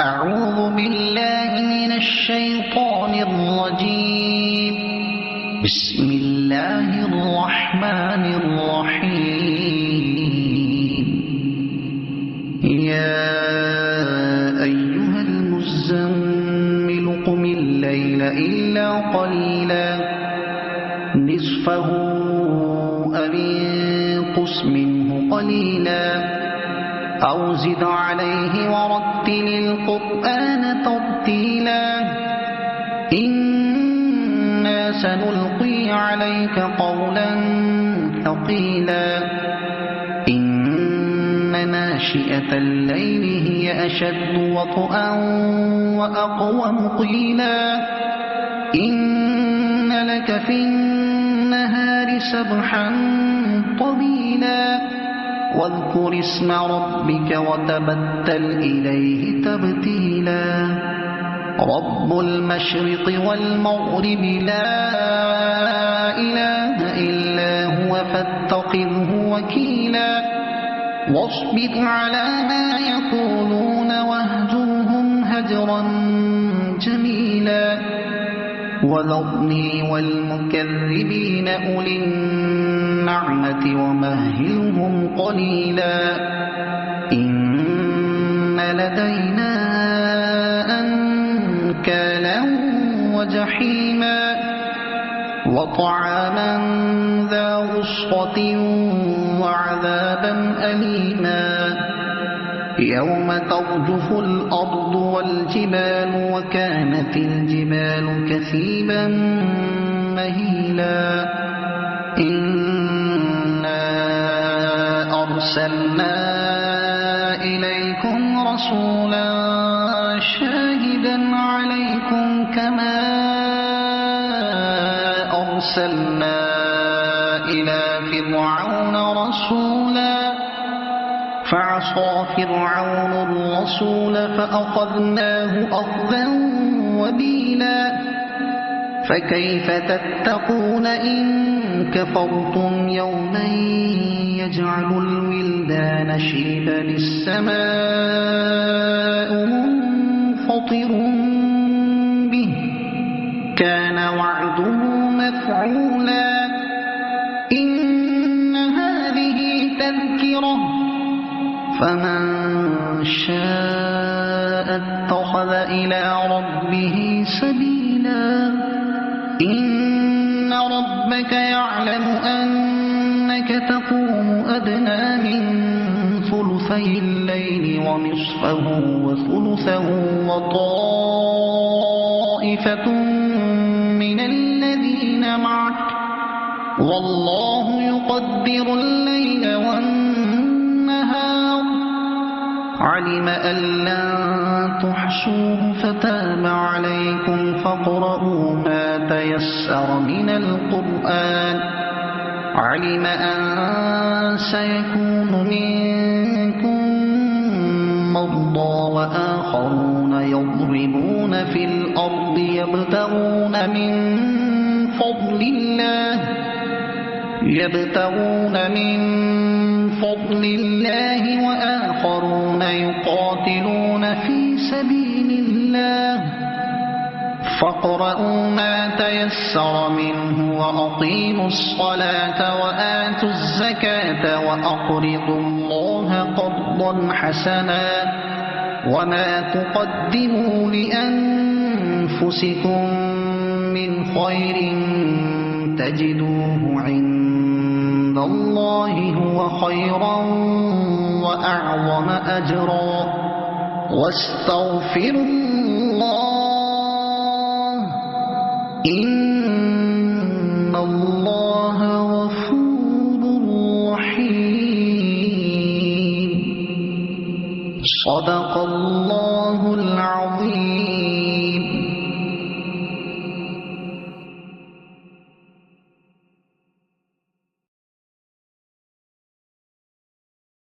أعوذ بالله من الشيطان الرجيم. بسم الله الرحمن الرحيم. يا أيها المزمل قم الليل إلا قليلا نصفه أو انقص منه قليلا أو زد عليه ورتل القرآن ترتيلا إنا سنلقي عليك قولا ثقيلا إن ناشئة الليل هي أشد وطئا وأقوم قيلا إن لك في النهار سبحا طويلا واذكر اسم ربك وتبتل إليه تبتيلا رب المشرق والمغرب لا إله إلا هو فاتخذه وكيلا واصبر على ما يقولون واهجرهم هجرا جميلا وذرني والمكذبين أولي النعمة ومهلهم قليلا إن لدينا أنكالا وجحيما وطعاما ذا غصة وعذابا أليما يوم ترجف الأرض والجبال وكانت الجبال كثيبا مهيلا إنا أرسلنا إليكم رسولا شاهدا عليكم كما أرسلنا إلى فرعون رسولا فعصى فرعون الرسول فأخذناه أخذا وبيلا فكيف تتقون إن كفرتم يوما يجعل الولدان شيبا السماء منفطر به كان وعده مفعولا إن هذه تذكرة فمن شاء اتخذ إلى ربه سبيلا إن ربك يعلم أنك تقوم أدنى من ثلثي الليل ونصفه وثلثه وطائفة من الذين معك والله يقدر الليل والنهار علم أن لن تحصوه فتاب عليكم فاقرؤوا ما تيسر من القرآن علم أن سيكون منكم مرضى وآخرون يضربون في الأرض يبتغون من فضل الله وآخرون يقاتلون في سبيل الله فاقرؤوا ما تيسر منه وأقيموا الصلاة وآتوا الزكاة وأقرضوا الله قرضا حسنا وما تقدموا لأنفسكم من خير تجدوه عند الله هو خيرا وأعظم أجرا واستغفروا الله إن الله غفور رحيم صدق الله العظيم.